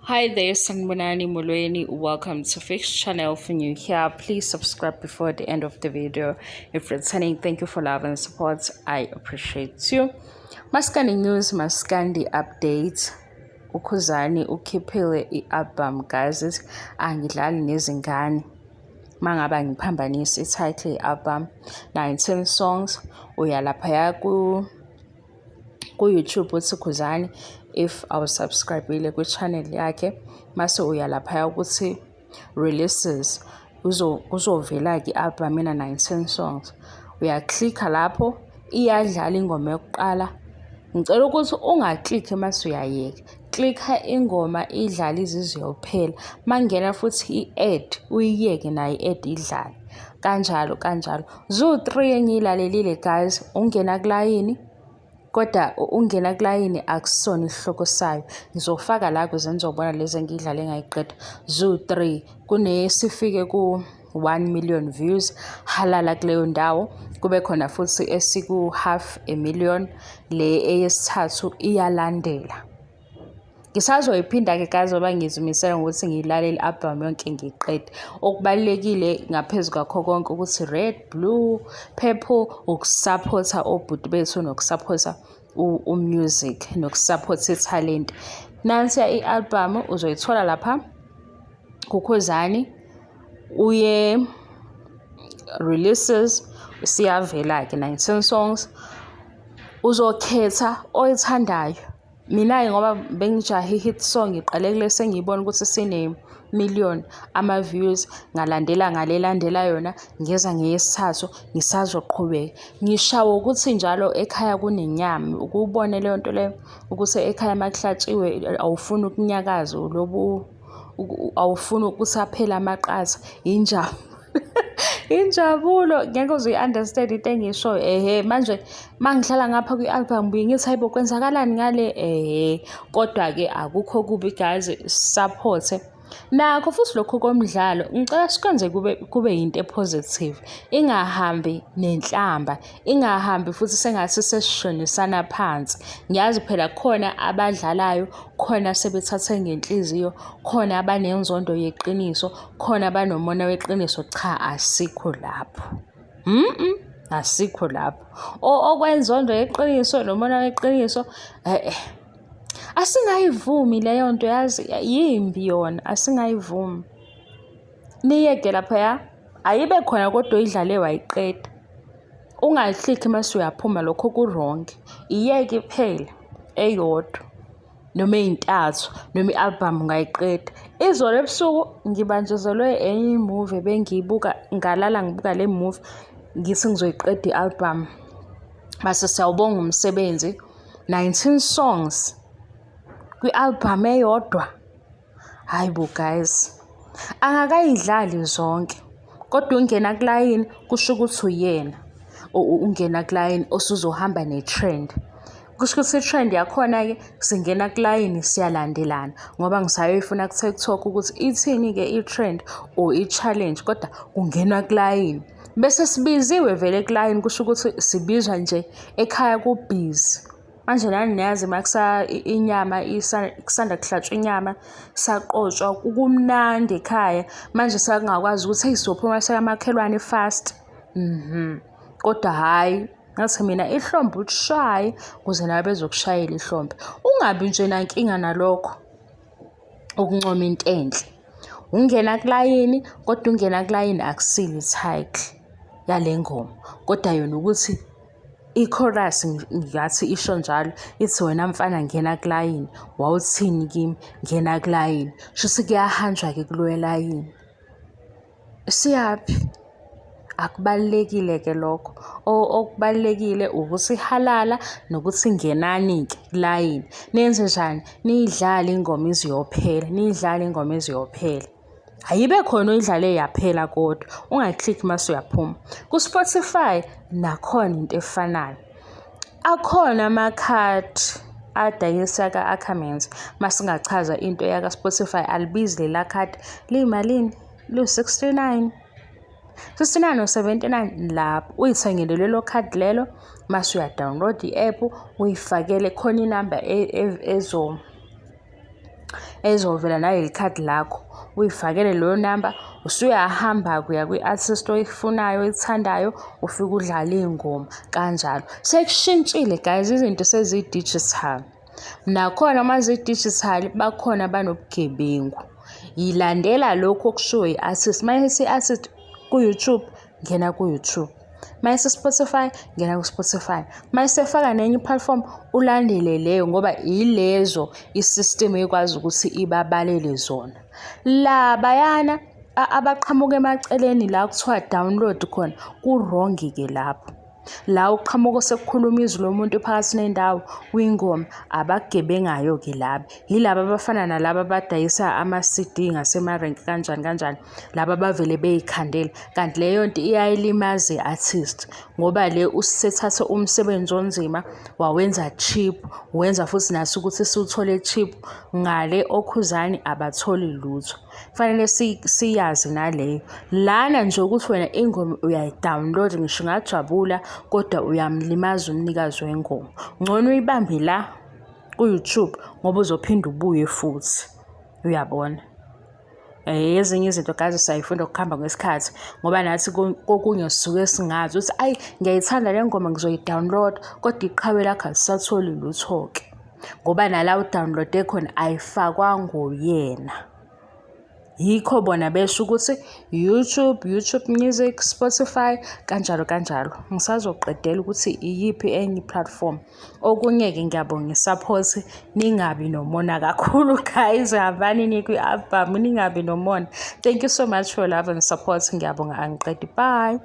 Hi there, Sangbonani Molweni. Welcome to Fix channel. If you're new here, please subscribe before the end of the video. If returning, thank you for love and support. I appreciate you. Maskandi news, Maskandi updates. Ukuzani ukhiphile i-album guys angidlali nezingane mangaba ngiphambanisa i-title album 19 songs uyalaphaya ku YouTube uthi Khuzani. If awusubscribile kwi-channel yakhe mase uyalaphaya ukuthi releases uzovela-ke i-album ena 19 songs uyaklikha lapho iyadlala ingoma yokuqala. Ngicela ukuthi ungaklikhi mase uyayeka, klikha ingoma idlala izizophela, mangena futhi i-ad uyiyeke nayo i-ad idlale kanjalo Zoo3 engiyilalelile guys, ungena kulayini kodwa ungena kulayini akusona isihloko sayo. Ngizofaka la ukuze nizobona lezi engidlale ngayiqeda. Zoo3 kunesifike ku 1 million views halala kuleyo ndawo, kube khona futhi esiku 500,000. Le eyesithathu iyalandela. Ngisazoyiphinda-ke guys ngoba ngizimisele ngokuthi ngiyilalele i-album yonke ngiyiqede. Okubalulekile ngaphezu kwakho konke ukuthi red, blue, purple ukusupporta obhuti bethu nokusupporta umusic nokusupporta italent. Nansiya i-album uzoyithola lapha kuKhuzani, uye releases siyavela-ke 19 songs uzokhetha oyithandayo. Mina-ke ngoba bengijahe hit song ngiqalekile sengiyibona ukuthi sine million ama-views, ngalandela ngalelandela yona ngeza ngeyesithathu ngisazoqhubeka. Ngishawo ukuthi njalo ekhaya kunenyama, ukubone leyo nto leyo ukuthi ekhaya makuhlatshiwe awufuni ukunyakaza lobu awufuni ukuthi aphele amaqatha injabulo. Ngeke uzi-understand into engishoyo. Manje mangihlala ngapha kwi-album buye ngithi hayibo kwenzakalani ngale. Kodwa-ke akukho kubi guys, support nakho futhi lokho komdlalo ngicela sikwenze kube yinto epositive, ingahambi nenhlamba, ingahambi futhi sengathi sesishonisana phansi. Ngiyazi phela khona abadlalayo, khona sebethathe ngenhliziyo, khona abanenzondo yeqiniso, khona abanomona weqiniso. Cha, asikho lapho. Asikho lapho. Okwenzondo yeqiniso nomona weqiniso asingayivumi leyo nto, yazi yimbi yona, asingayivumi. Niyeke lapha ayibe khona kodwa idlale wayiqeda. Ungayiklikhi mase uyaphuma, lokho ku-wrong. Iyeke iphela eyodwa noma ey'ntathu noma i-album ngayiqeda. Izolo ebusuku ngibanjezelwe enye movie bengiyibuka, ngalala ngibuka le movie ngithi ngizoyiqeda i-album. Base siyawubonga umsebenzi 19 songs kwi-album eyodwa. Hayibo guys, angakayidlali zonke kodwa ungena kulayini kusho ukuthi uyena ungena kulayini osuzohamba ne-trend. Kusho ukuthi i-trend yakhona-ke singena kulayini siyalandelana ngoba ngisayoyifuna ku-TikTok ukuthi ithini-ke i-trend or i-challenge, kodwa kungenwa kulayini bese sibiziwe vele kulayini. Kusho ukuthi sibizwa nje ekhaya kubhizi. Manje nani niyazi inyama kusanda kuhlatshwa inyama saqotshwa kumnandi ekhaya. Manje sakungakwazi ukuthi sizophuma sekamakhelwane fast. Kodwa hayi, ngathi mina ihlombe ulishaye ukuze nawe bezokushayela ihlombe. Ungabi nje nankinga nalokho ukuncoma into enhle. Ungena kulayini kodwa ungena kulayini akusile i-title yale ngoma, kodwa yona ukuthi i-chorus ngathi isho njalo, ithi wena mfana ngena kulayini, wawuthini kimi ngena kulayini. Shuthi kuyahanjwa-ke kuloya layini. Siyaphi? Akubalulekile-ke lokho. Okubalulekile ukuthi halala nokuthi ngenani-ke kulayini. Nenze njani? Niyidlale ingoma iziyophela, niyidlale ingoma iziyophela. Ayibe khona uyidlale yaphela kodwa ungayiklikhi mase uyaphuma. Ku-Spotify nakhona into efanayo. Akhona amakhadi adayisa ka-Ackermans masingachaza into yaka-Spotify, alibizi lela khadi liyimalini? Liyi-69 or 79. Lapho uyithengele lelo khadi lelo mase uya-download i-app uyifakele khona inamba ezovela naleli khadi lakho, uyifakele leyo namba, usuyahamba kuya kwi-artist oyifunayo oyithandayo, ufike udlale iy'ngoma kanjalo. Sekushintshile guys, izinto sezi-digital. Nakhona uma zi-digital bakhona banobugebengu. Yilandela lokhu okushiwo i-artist. Uma isithi i-artist ku-YouTube, ngena ku-YouTube. Uma ise-Spotify, ngena ku-Spotify. Uma isefaka nenye i-platform, ulandele leyo ngoba ilezo i-system ekwazi ukuthi ibabalele zona. Labayana abaqhamuka emaceleni la kuthiwa download khona, ku-wrong-ke lapho. La uqhamuka sekukhuluma izwi lomuntu phakathi nendawo kwingoma, abagebengayo-ke laba. Yilaba abafana nalaba abadayisa ama-CD ngasemarenki kanjani. Laba bavele bey'khandela. Kanti leyo nto iyayilimaza i-artist ngoba le usethathe umsebenzi onzima wawenza cheap, wenza futhi naso ukuthi siwuthole cheap. Ngale okhuzani abatholi lutho. Kufanele siyazi naleyo. Lana nje ukuthi wena ingoma uyayi-download ngisho ungajabula kodwa uyamlimaza umnikazi wengoma. Ngcono uyibambe la ku-YouTube ngoba uzophinda ubuye futhi. Uyabona? Ezinye izinto guys sayifunda ukuhamba ngesikhathi ngoba nathi kokunye sisuke singazi ukuthi ayi ngiyayithanda le ngoma ngizoyi-download kodwa iqhawe lakho alisatholi lutho-ke ngoba nala u-downloade khona ayifakwa nguyena. Yikho bona besho ukuthi YouTube Music, Spotify kanjalo. Ngisazoqedela ukuthi iyiphi enye i-platform. Okunye-ke ngiyabonga i-support, ningabi nomona kakhulu guys, hambani niye kwi-album, ningabi nomona. Thank you so much for love and support. Ngiyabonga, angiqedi. Bye.